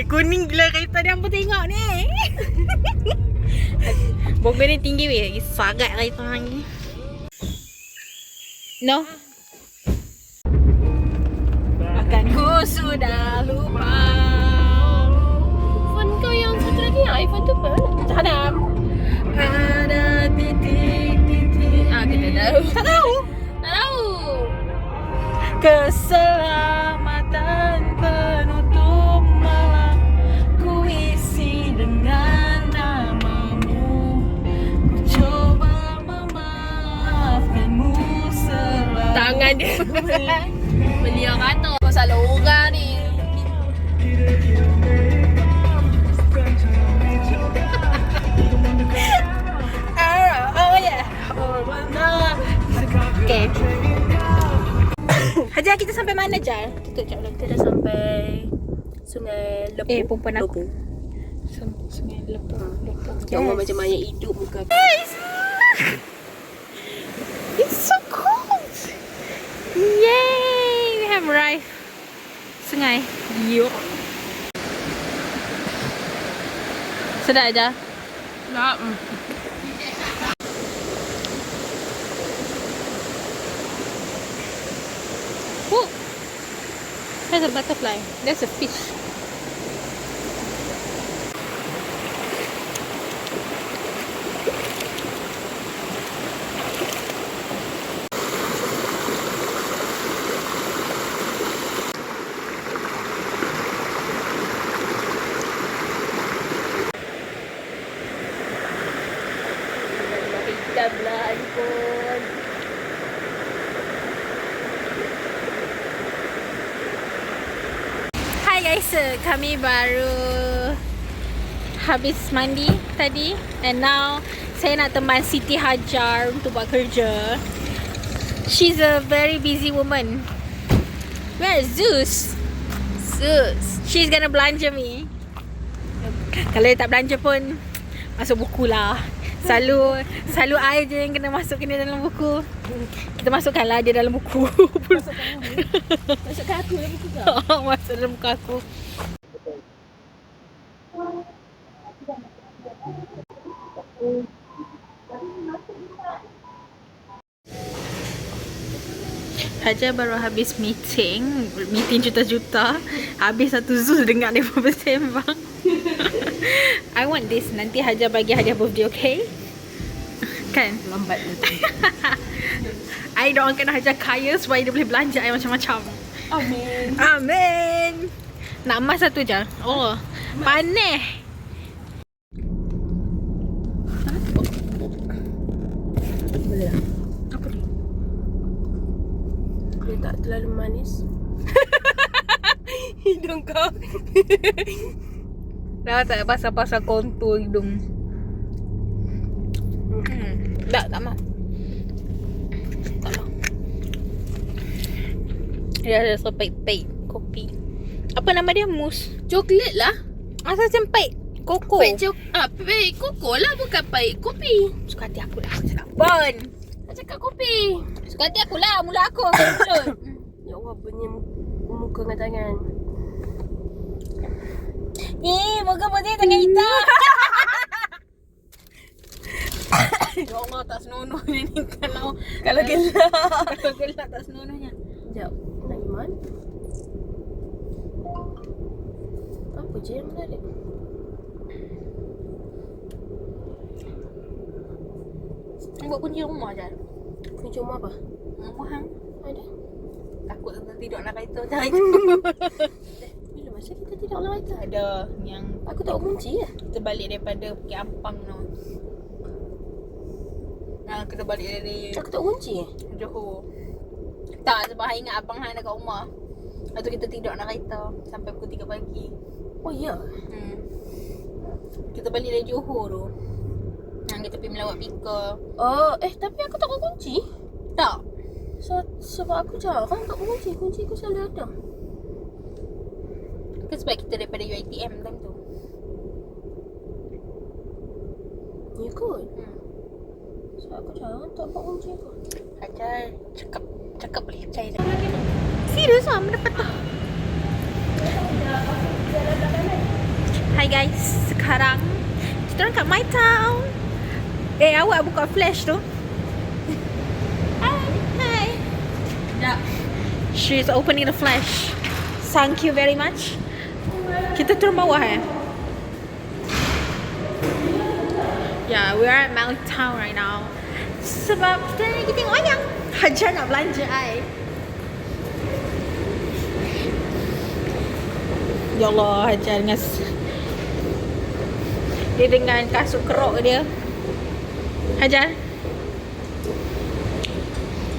kuning gila kereta dia. Apa tengok ni? Bogor ni tinggi weh. Sangat kereta hang ni. No. Makanku sudah lupa. Phone kau yang satu lagi, iPhone tu apa? Hadam. Ada titik-titik. Kita tahu. Tak tahu. Tak tahu. Keselamatan penutup malam ku isi dengan namamu. Ku coba memaafkanmu selalu. Tangan dia beliau kata kau salah orang ni. Oh yeah. Okay. Hajar, kita sampai mana, Jar? Tutup jap dulu. Kita dah sampai Sungai Lepuk. Perempuan aku. Sungai Lepuk. Jangan macam mayat hidup muka aku. Guys! It's so cold! Yay! We have arrived. Sungai. Yo. Sedap aja. Tak. Oh! There's a butterfly. There's a fish. Hitam lah handphone. Hai guys, kami baru habis mandi tadi. And now saya nak teman Siti Hajar untuk buat kerja. She's a very busy woman. Where is Zeus? Zeus. She's gonna belanja me. Kalau dia tak belanja pun masuk buku lah. Selalu I je yang kena masukkan dia dalam buku. Kita masukkanlah dia dalam buku. Masukkan aku dalam buku kau. Masuk dalam buku aku. Hajar baru habis meeting juta-juta. Habis satu Zeus dengar dia bersembang. I want this. Nanti Hajar bagi hadiah birthday, okay? Kan? Lambat nanti. I doakan Hajar kaya supaya dia boleh belanja I macam-macam. Amin. Amin. Nak emas satu je. Oh, panas. Boleh tak? Apa ni? Dia tak terlalu manis. Hidung kau. Dah tak pasal-pasal kontur hidung. Tak mau. Tak mau. Dia rasa pahit-pahit kopi. Apa nama dia? Mus. Coklat lah. Asal macam pahit. Koko. Pahit koko lah, bukan pahit kopi. Suka hati aku lah. Cakap pun. Nak cakap kopi. Suka hati aku lah. Mula aku mulut. Ya Allah, bunyi muka dengan tangan. Muka putih tangan hitam. Ya Allah, tak senonohnya ni. Kalau gelap. Kalau gelap tak senonohnya. Sekejap. Nak iman? Apa je yang menarik? Buat kunci rumah je. Kunci rumah apa? Rumah hang. Ada? Takut tidur nak kereta macam itu. Bila masa kita tidak dalam kereta? Ada yang Aku tak kunci ya? kita balik daripada Bukit Ampang tu. Kita balik dari Aku tak kunci ya? Johor. Tak, sebab hang ingat abang hang dekat rumah. Lepas tu kita tidur nak kereta sampai pukul 3 pagi. Oh ya? Kita balik dari Johor tu. Kita pergi melawat Pika. Oh, tapi aku tak kunci. Tak. Sebab aku jarang tak kunci. Kunci aku selalu ada. Ke sebab kita daripada UiTM time tu. Ya kot. Sebab aku jarang tak buat kunci aku. Hajar cakap boleh percaya je. Serius lah, mana patah. Jalan belakang. Hi guys, sekarang kita orang kat My Town. Awak buka flash tu. Hi. Sekejap. She's opening the flash. Thank you very much. Kita turun bawah Yeah, we are at Mount Town right now. Sebab kita lagi tengok wayang. Hajar nak belanja Ya Allah, Hajar dengan dia dengan kasut kerok dia. Hajar,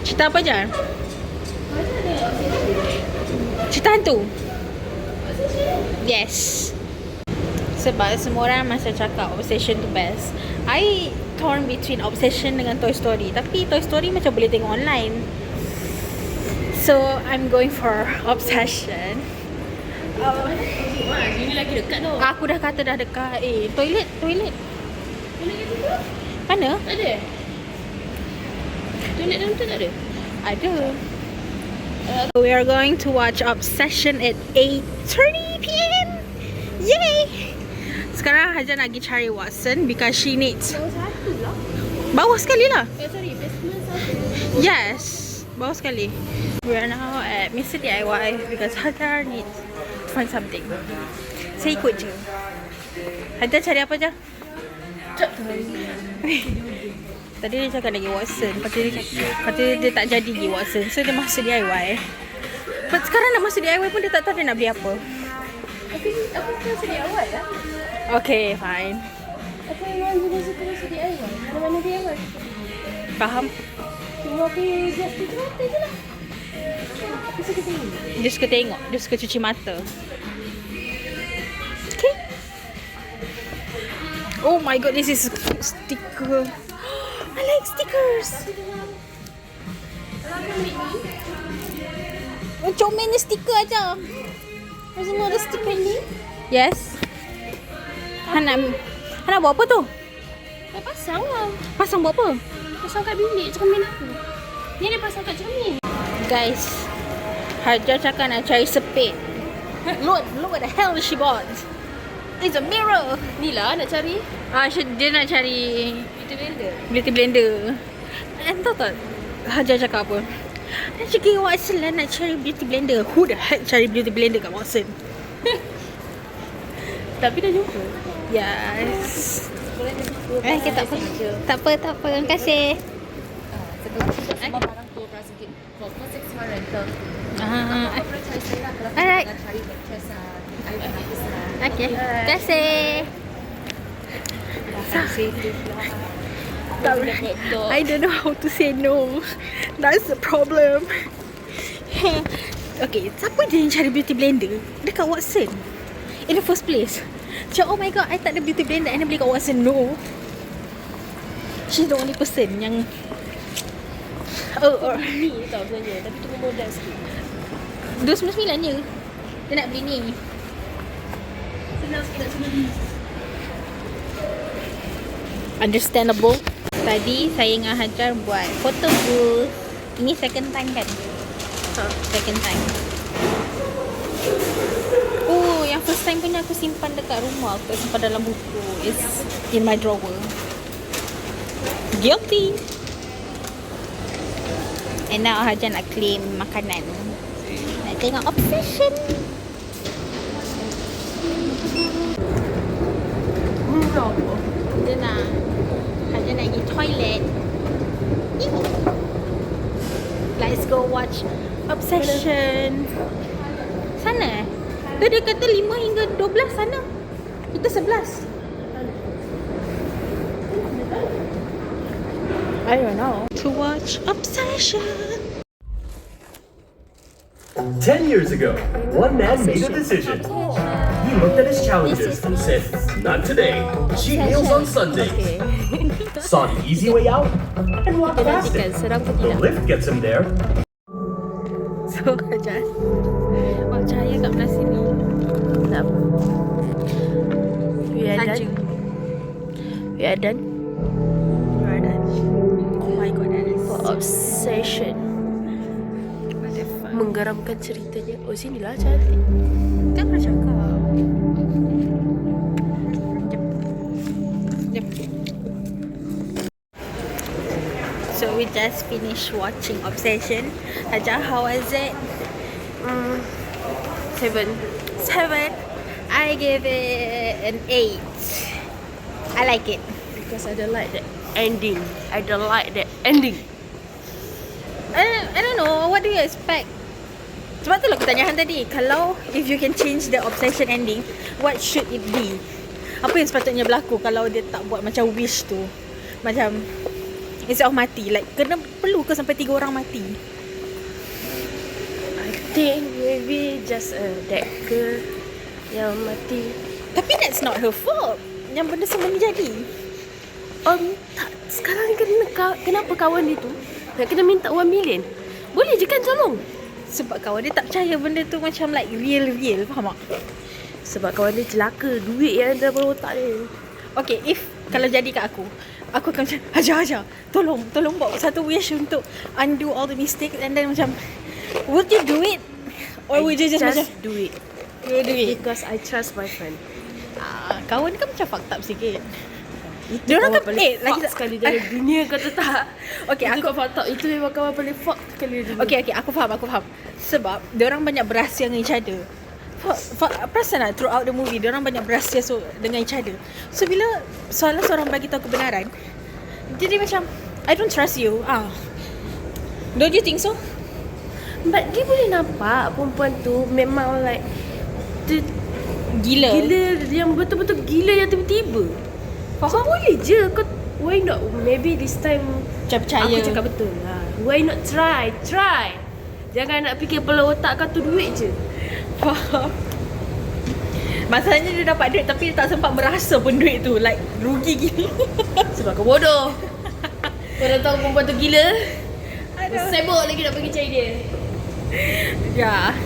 cerita apa Hajar? Cerita hantu? Yes. Sebab semua orang masih cakap Obsession tu best. I torn between Obsession dengan Toy Story. Tapi Toy Story macam boleh tengok online. So I'm going for Obsession. Sini lagi dekat tu. Aku dah kata dah dekat. Toilet. Toilet kat situ? Mana? Tak ada. Toilet dalam tu tak ada? Ada. We are going to watch Obsession at 8:30 PM. Yay! Sekarang Hajar nak pergi cari Watson because she needs. Bawah satu lah. Bawah sekali lah. Sorry, basement satu. Yes, bawah sekali. We are now at Mr. DIY because Hajar needs to find something. Saya ikut je. Hajar cari apa je? Tadi dia cakap lagi Watson. Kata dia tak jadi pergi Watson. So dia masuk DIY. But sekarang nak masuk DIY pun dia tak tahu dia nak beli apa. Aku rasa DIY lah. Okay, fine. Apa yang orang suka rasa DIY? Mana-mana DIY? Faham? Cuma aku just tutup mata je lah. Aku suka tengok. Dia suka tengok. Dia suka cuci mata. Okay. Oh my god, this is a cute sticker. I like stickers. Macam mana stiker aja. Macam mana ada stiker ni? Yes. Hana buat apa tu? Dah pasang lah. Pasang buat apa? Pasang kat bilik cermin aku. Ni dia pasang kat cermin. Guys, Hajar cakap nak cari sepit. Look what the hell she bought. It's a mirror. Ni lah nak cari Dia nak cari beauty blender. beauty blender. And tahu tak Hajar cakap apa? Dia cakap Watson lah nak cari beauty blender. Who the heck cari beauty blender kat Watson? Tapi dah jumpa. Yes. Okay, tak apa. Tak apa. Terima kasih. Semua barang tu rasa sikit. For 6 month rental. Alright. Cari mattress Okay. Terima kasih. I don't know how to say no. That's the problem. Okay, siapa dia yang cari beauty blender dekat Watson in the first place? Macam, oh my god, I tak ada beauty blender, I nak beli kat Watson. No, she's the only person yang Ni tau sebenarnya. Tapi tu modal sikit. 29 je dia nak beli ni. Senang sikit nak sendiri. Understandable. Tadi saya dengan Hajar buat photo booth. Ini second time kan? Second time. Oh, yang first time punya aku simpan dekat rumah. Aku simpan dalam buku. It's in my drawer. Guilty. And now Hajar nak claim makanan. Nak tengok Obsession. Dia nak Hajar nak pergi toilet. Let's go watch Obsession. Sana dia kata 5 hingga 12 sana. Kita 11. I don't know. To watch Obsession. 10 years ago, one man made a decision. He looked at his challenges and said, not today. Cheat meals on Sundays. Saw the easy way out and walked past it. The lift gets him there. So Hajar, cahaya kat belah sini. Kenapa? We are Saja. done. We are done. Oh my god, that is For Obsession. what the fuck. Menggeramkan ceritanya. Oh, sinilah cantik. Kan pernah cakap. just finished watching Obsession. Hajar, how was it? 7. 7. I give it an 8. I like it. Because I don't like that ending. I don't like that ending. I don't know. What do you expect? Sebab tu lah aku tanya Han tadi. Kalau if you can change the Obsession ending, what should it be? Apa yang sepatutnya berlaku kalau dia tak buat macam Wish tu? Macam instead of mati, like perlu ke sampai 3 orang mati? I think maybe just that girl yang mati. Tapi that's not her fault. Yang benda semua ni jadi. Tak. Sekarang ni kenapa kawan dia tu nak kena minta 1 million? Boleh je kan tolong? Sebab kawan dia tak percaya benda tu macam like real. Faham tak? Sebab kawan dia celaka. Duit yang ada dalam otak dia. Okay, kalau jadi kat aku akan macam Hajar, tolong buat satu wish untuk undo all the mistakes, and then macam would you do it? Or would you just macam do it? You will do it? Because I trust my friend. Kawan kan macam fucked up sikit. Dia orang kan lagi sekali dalam dunia, kata tak? Okay, aku fucked up. Itu memang kawan paling fuck sekali dunia. Okay, aku faham. Sebab dia orang banyak berahsia dengan each other. Perasan tak throughout the movie dia orang banyak berahsia dengan each other. So bila salah seorang bagi tahu kebenaran, jadi macam I don't trust you. Don't you think so? But dia boleh nampak perempuan tu memang like Gila yang betul-betul gila yang tiba-tiba. Faham? Boleh je kau. Why not? Maybe this time macam percaya. Aku cakap betul lah. Why not try? Jangan nak fikir kepala otak kau tu duit je. Faham. Masalahnya dia dapat duit tapi dia tak sempat merasa pun duit tu. Like rugi gila. Sebab kau bodoh. Kau dah tahu perempuan tu gila. Sibuk lagi nak pergi cari dia. Ya.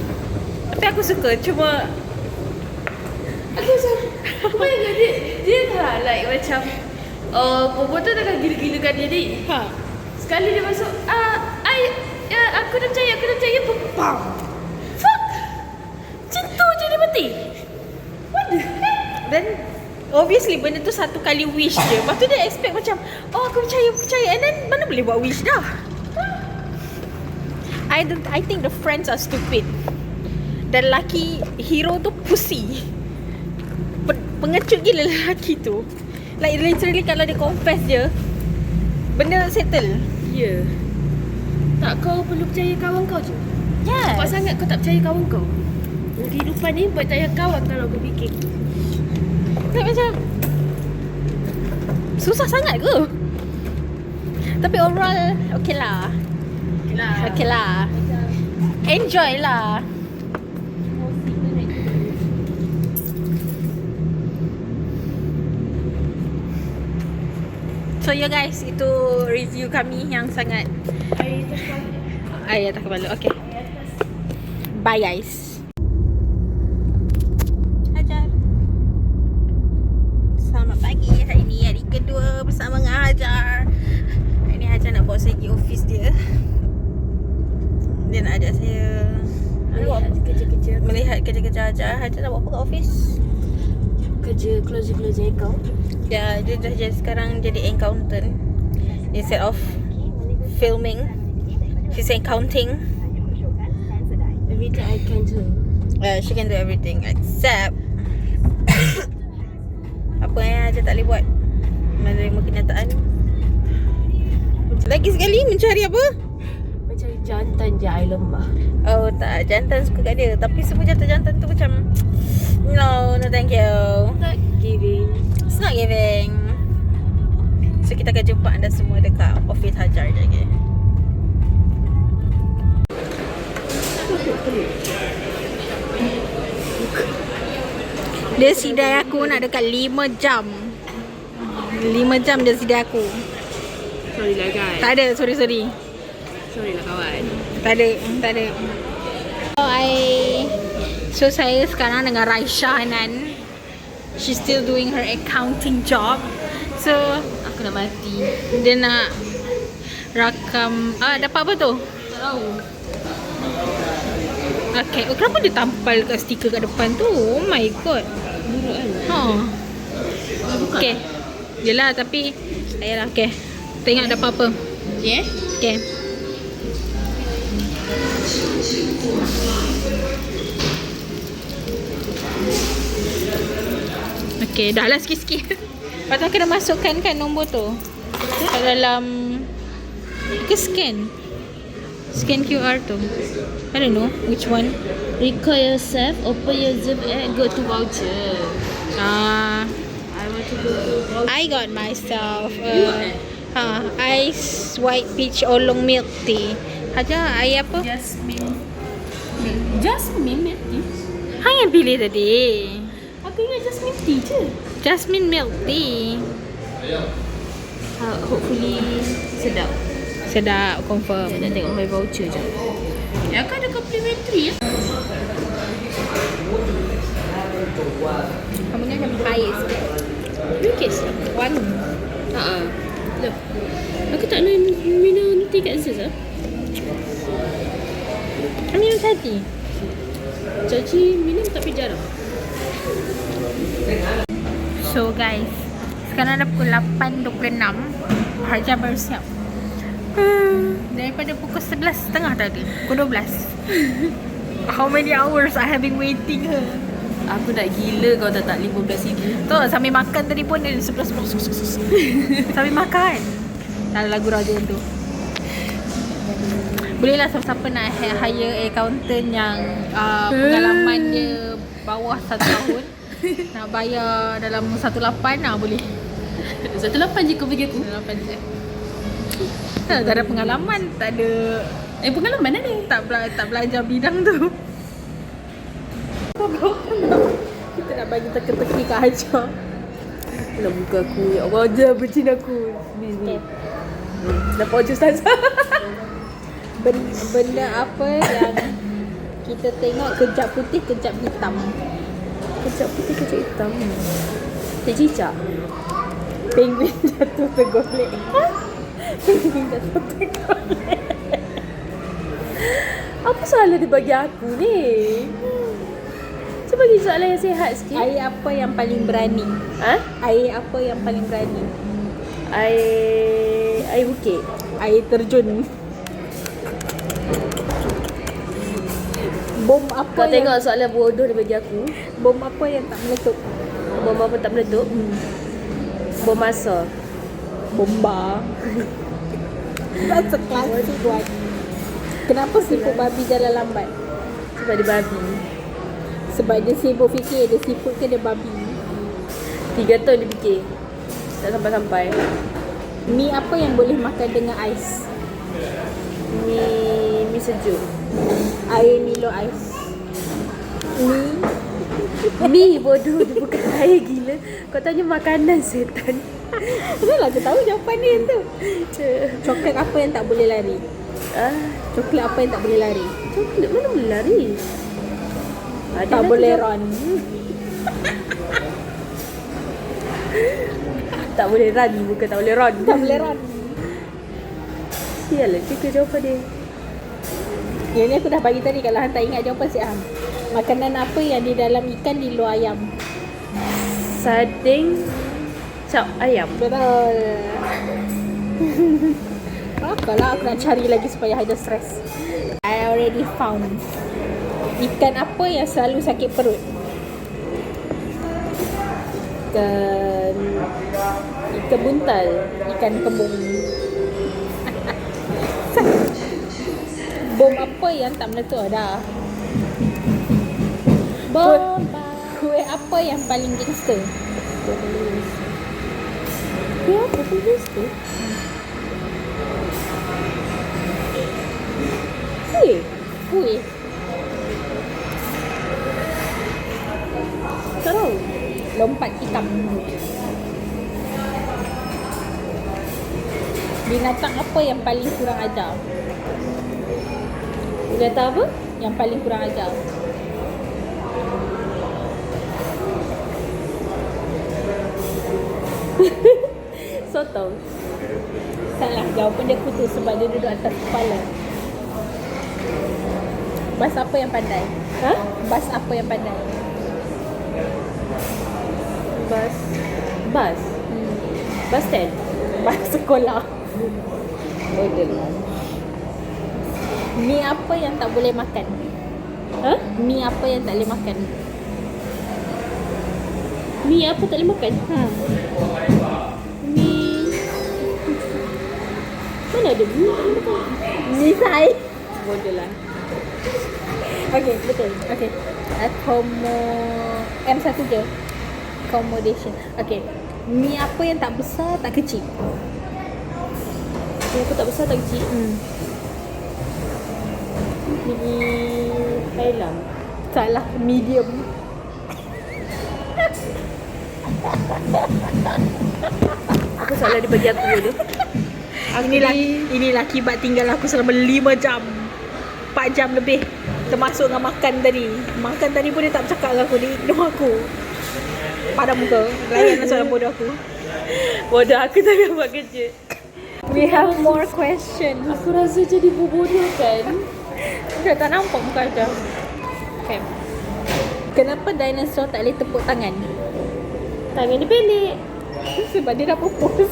Tapi aku suka. Cuma aku macam dia tak like macam perempuan tu takkan gila-gilakan dia ni. Sekali dia masuk aku dah percaya bam. Fuck. Macam tu je dia mati. What the heck? then obviously benda tu satu kali wish je. Lepas tu dia expect macam aku percaya. And then mana boleh buat wish dah. I think the friends are stupid. Dan lelaki hero tu pussy. Pengecut gila lelaki tu. Like literally kalau dia confess je, benda settle. Ya. Tak, kau perlu percaya kawan kau je. Yes. Cepat sangat kau tak percaya kawan kau. Kehidupan ni percaya kawan kalau kau fikir. Tak macam susah sangat ke? Tapi overall okay lah. Enjoy lah. So ya guys, itu review kami yang sangat tak kebalik. Okay, bye guys. Hajar, selamat pagi. Hari ni hari kedua bersama dengan Hajar. Hari ni Hajar nak bawa saya pergi office dia. Dia nak ajak saya melihat kerja-kerja Hajar. Hajar nak buat apa kat office? Kerja closing account. Ya, dia dah jadi sekarang jadi accountant. Instead of filming, she's accounting. Everything I can do. She can do everything except apa yang Hajar tak boleh buat, menerima kenyataan. Lagi sekali mencari apa? Mencari jantan je I lemah. Oh tak, jantan suka kat dia. Tapi semua jantan-jantan tu macam no thank you. Not giving. It's not giving. So kita akan jumpa anda semua dekat office Hajar je, okay? Dia sidai aku nak dekat 5 jam. 5 jam dia sidai aku. Sorry lah guys. Tak ada, sorry. Sorry lah kawan. Tak ada. So saya sekarang dengan Raisha Hanan. She's still doing her accounting job. So Aku nak mati. dia nak rakam. Dapat apa tu? Tak tahu. Okay, kenapa dia tampal kat stiker kat depan tu? Oh my god. Buruk kan? Okay. Yelah tapi ayalah, okay. Tengok dapat apa. Yeah? Okay. Okay, dah lah sikit-sikit. Lepas tu kena masukkan kan nombor tu ke dalam ke scan QR tu. I don't know which one. Record yourself, open your Zoom and go to voucher. Ah, I want to go to voucher. I got myself ice white peach oolong milk tea. Haja, air apa? Jasmine milk tea. Hang yang pilih tadi. Aku ingat jasmine tea je. Jasmine milk tea. Hopefully sedap. Sedap, confirm. Nak tengok my voucher je. Ya, aku ada complimentary ya. Kamu ni ada air sikit. Lukis. Wangi. Look. Aku tak nak minum tea kat Zaz. Minum tadi. Caci minum tapi jarang. So guys, sekarang dah pukul 8.26. Hajar baru siap. Daripada pukul 11.30 tadi, pukul 12. How many hours I have been waiting her? Aku dah gila kau tak 15,000. Tu sambil makan tadi pun dia sebelah sambil makan. Dalam lagu Raja tu. Bolehlah siapa-siapa nak hire accountant yang pengalaman dia bawah 1 tahun. Nak bayar dalam 18 boleh. 18 je kau bagi aku. 18 je. Tak ada pengalaman, tak ada Pengalaman ada. tak belajar bidang tu. Kita nak bagi teka-teki kat Hajar. Nak buka aku. Ya Allah, ajar bercin aku. Ni. Dapat wajah Ustazah. Benda apa yang kita tengok kejap putih, kejap hitam. Kejap putih, kejap hitam. Dia cicak. Penguin jatuh tergolek. Penguin jatuh tergolek. Apa soalan dia bagi aku ni? Cuba bagi soalan yang sihat sikit. Air apa yang paling berani? Air apa yang paling berani? Air bukit. Air terjun. Bom apa Kau tengok soalan bodoh dia bagi aku. Bom apa yang tak meletup? Bom apa tak meletup? Bom masa. Bomba. That's a classic one. Kenapa siput babi jalan lambat? Sebab dia babi. Sebab dia sibuk fikir dia siput ke dia babi. 3 tahun dia fikir. Tak sampai-sampai. Mi apa yang boleh makan dengan ais? Mi sejuk. Air Milo ais. Mi bodoh, dia bukan air gila. Kau tanya makanan setan. Itulah aku tahu jawapan dia tu. Coklat apa yang tak boleh lari? Coklat apa yang tak boleh lari? Coklat mana boleh lari? Tak boleh run. Tak boleh run, bukan tak boleh run. Tak boleh run. Sialah, cikgu jawapan dia. Yang ni aku dah bagi tadi. Kalau hang tak ingat jawapan si Am. Makanan apa yang di dalam ikan di luar ayam? Sarding cap ayam. Betul. Apalah aku nak cari lagi supaya Haida stress. I already found. Ikan apa yang selalu sakit perut? Ikan buntal. Ikan kembung. Bom apa yang tak meletup dah? Bom. Kuih apa yang paling gangster? Kuih apa paling gangster? Kuih. Tak tahu. Lompat hitam. Binatang apa yang paling kurang ajar? Binatang apa? Yang paling kurang ajar. Sotong. Salah, jawapan dia kutu sebab dia duduk atas kepala. Bas apa yang pandai? Bas apa yang pandai? Bas. Bas stand. Bas sekolah. Bodoh. Mi apa yang tak boleh makan? Ha? Mi apa yang tak boleh makan? Mi apa tak boleh makan? Mi mana ada mi tak boleh makan? Mi sai. Bodoh lah. Okay, betul. Okay. M1 je. Accommodation. Okay. Mi apa yang tak besar, tak kecil? Mi apa tak besar tak kecil? Mi Thailand. Salah, medium. Apa salah dia bagi aku tu? Inilah akibat tinggal aku selama 5 jam. 4 jam lebih. Termasuk dengan makan tadi. Makan tadi pun dia tak bercakap dengan aku. Dia ignore aku. Padam muka. Layan soalan bodoh aku. Bodoh, aku tengah buat kerja. We have more questions. Aku rasa jadi bodoh kan? Dah tak nampak muka Aja. Okay. Kenapa dinosaur tak boleh tepuk tangan? Tangan dia pendek. Sebab dia dah pupus.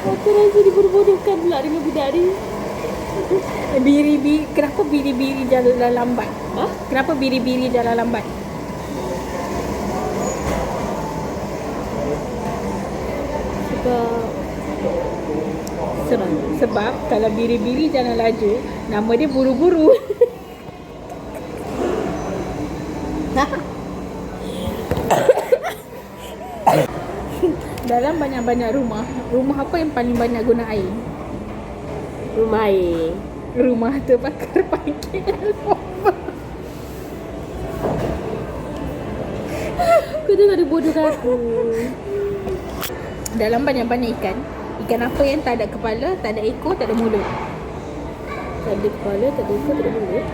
Aku rasa dibodoh-bodohkan pula dengan budak ni. Biri-biri. Kenapa biri-biri jalan lambat? Ha? Kenapa biri-biri jalan lambat? Sebab kalau biri-biri jalan laju, nama dia buru-buru. Dalam banyak-banyak rumah, rumah apa yang paling banyak guna air? Rumah air. Rumah terbakar panggil. Kau tengok dia bodohkan aku. Dalam banyak-banyak ikan, ikan apa yang tak ada kepala, tak ada ekor, tak ada mulut? Tak ada kepala, tak ada ekor, tak ada mulut.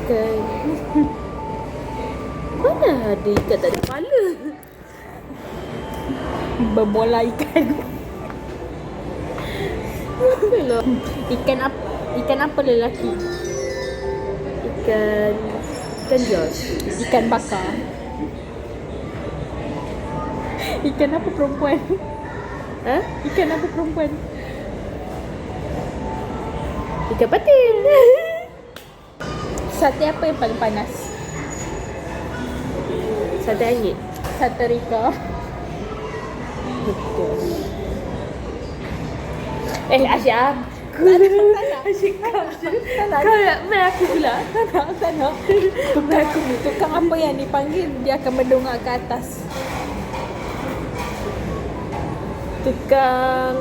Ikan. Mana ada ikan tak ada kepala? Berbola ikan. Apalah. Ikan apa lelaki? Ikan Josh. Ikan bakar. Ikan apa perempuan? Ha? Ikan apa perempuan? Ikan patin. Sate apa yang paling panas? Sate angin. Sate Rika. Betul. Asyik aku. Asyik kau je. Kau nak main aku pula. Tak nak. Tukang apa yang dipanggil, dia akan mendongak ke atas? Tukang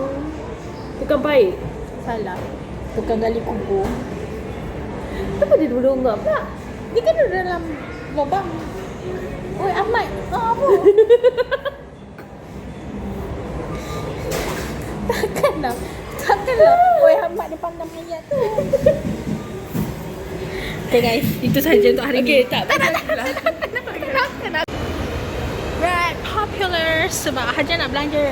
baik. Salah. Tukang gali kubur. Kenapa dia duduk-duduk pula? Dia kan duduk dalam lubang. Oi Ahmad. Apa? Takkanlah. Oi Ahmad dia pandang mayat tu. Okay guys, itu saja untuk hari ni. Okay, tak lah. Right, popular sebab Hajar nak belanja.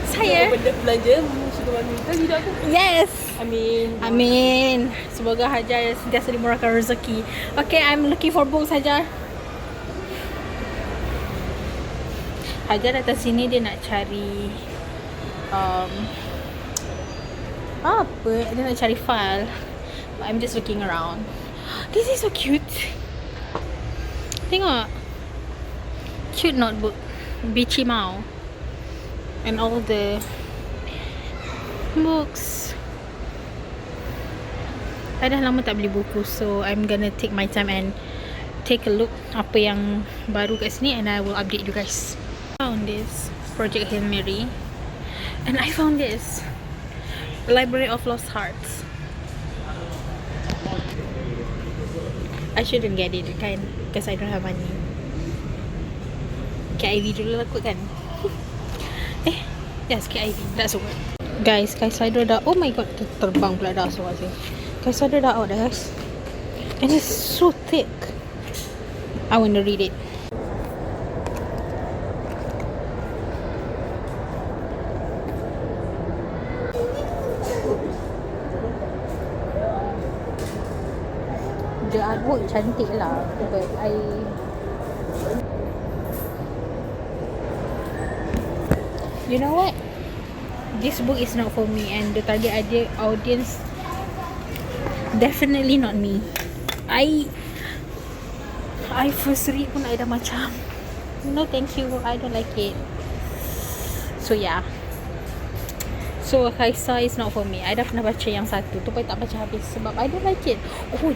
Saya. Benda belanja sudah wanita tidak tu. Yes. Amin. Semoga Hajar sentiasa dimurahkan rezeki. Okay, I'm looking for books Hajar. Hajar datang sini dia nak cari apa? Dia nak cari file. But I'm just looking around. This is so cute. Tengok. Cute notebook. Beachy Mau. And all the books. I dah lama tak beli buku, so I'm gonna take my time and take a look apa yang baru kat sini, and I will update you guys. Found this Project Hail Mary, and I found this Library of Lost Hearts. I shouldn't get it kan, because I don't have money. KIV dulu lah kot kan. Yes, KIV, that's the word. Guys, Kaisadra dah, oh my god, terbang pula dah semua sini. Kaisadra dah out dah guys, and it's so thick. I want to read it. The artwork cantik lah, but You know what? This book is not for me, and the target audience definitely not me. I first read pun I dah macam, no thank you, I don't like it. So yeah. So Kaisar is not for me. I dah pernah baca yang satu tu, tapi tak baca habis sebab I don't like it. Oh,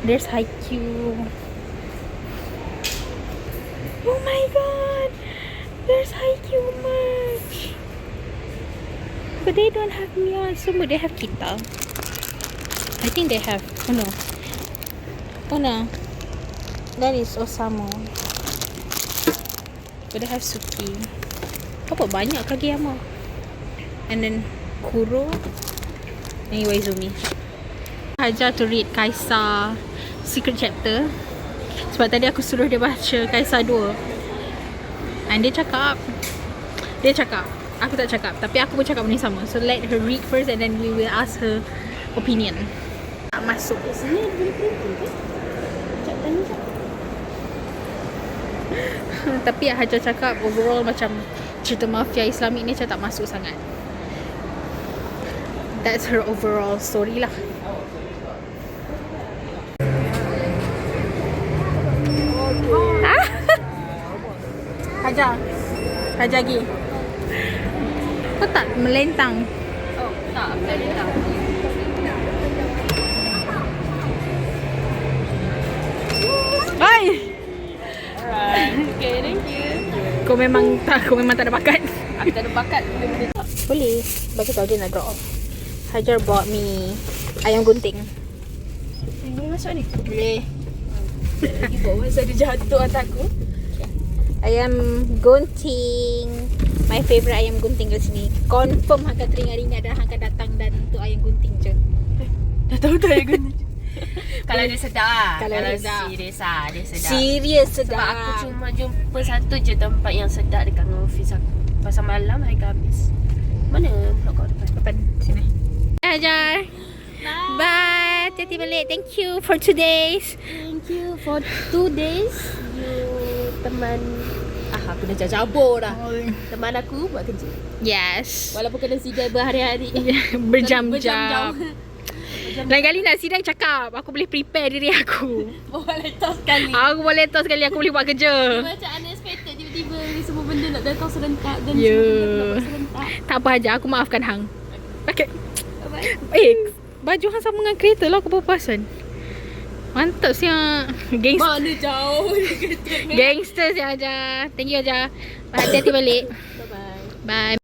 there's Haikyuu. Oh my god, there's Haikyuu merch. But they don't have Mia. Semua they have Kita. I think they have. Oh no, that is Osamu. But they have Suki. Apa banyak Kageyama. And then Kuro and Iwaizumi. Hajar to read Kaisar Secret Chapter. Sebab tadi aku suruh dia baca Kaisar 2. And dia cakap, aku tak cakap, tapi aku pun cakap benda sama. So let her read first and then we will ask her opinion. Tak masuk sini boleh printing ke? Sekejap tanya sekejap. Tapi Hajar cakap overall macam cerita mafia Islamik ni macam tak masuk sangat. That's her overall story lah. Hajar lagi. Kau tak melentang? Oh, tak melentang. Hai. Alright. Okay, thank you. Kau memang tak ada bakat. Aku tak ada bakat. Boleh. Bagi tahu dia nak drop off. Hajar bought me ayam gunting. Boleh masuk ni? Boleh. Lagi bawa saya jatuh atas aku. Ayam gunting. My favourite ayam gunting kat sini. Confirm hang akan teringat-ingat dan hang akan datang dan untuk ayam gunting je. Dah tahu tak ayam gunting? Kalau dia sedap. Kalau sedap. Serius dia sedap. Serius sedap. Sebab aku cuma jumpa satu je tempat yang sedap dekat office aku. Pasal malam harga habis. Mana blok kau depan? Sini. Hajar. Bye. Hati-hati balik. Thank you for today's. Thank you for 2 days. You teman. Aku dah cabur dah. Teman aku buat kerja. Yes. Walaupun kena sidai berhari-hari. Berjam-jam. Lain kali nak sidang cakap, aku boleh prepare diri aku. Boleh tos sekali. Aku boleh tahu sekali aku boleh buat kerja. Macam unexpected tiba-tiba semua benda nak datang serentak dan Ya. semua benda nak buat serentak. Tak apa Hajar, aku maafkan hang. Okay. Bye-bye. Baju hang sama dengan kereta lah, aku baru perasan. Mantap siap. Gangster. Mana jauh dia kata. Gangster siap Hajar. Thank you Hajar. Hati-hati balik. Bye-bye. Bye.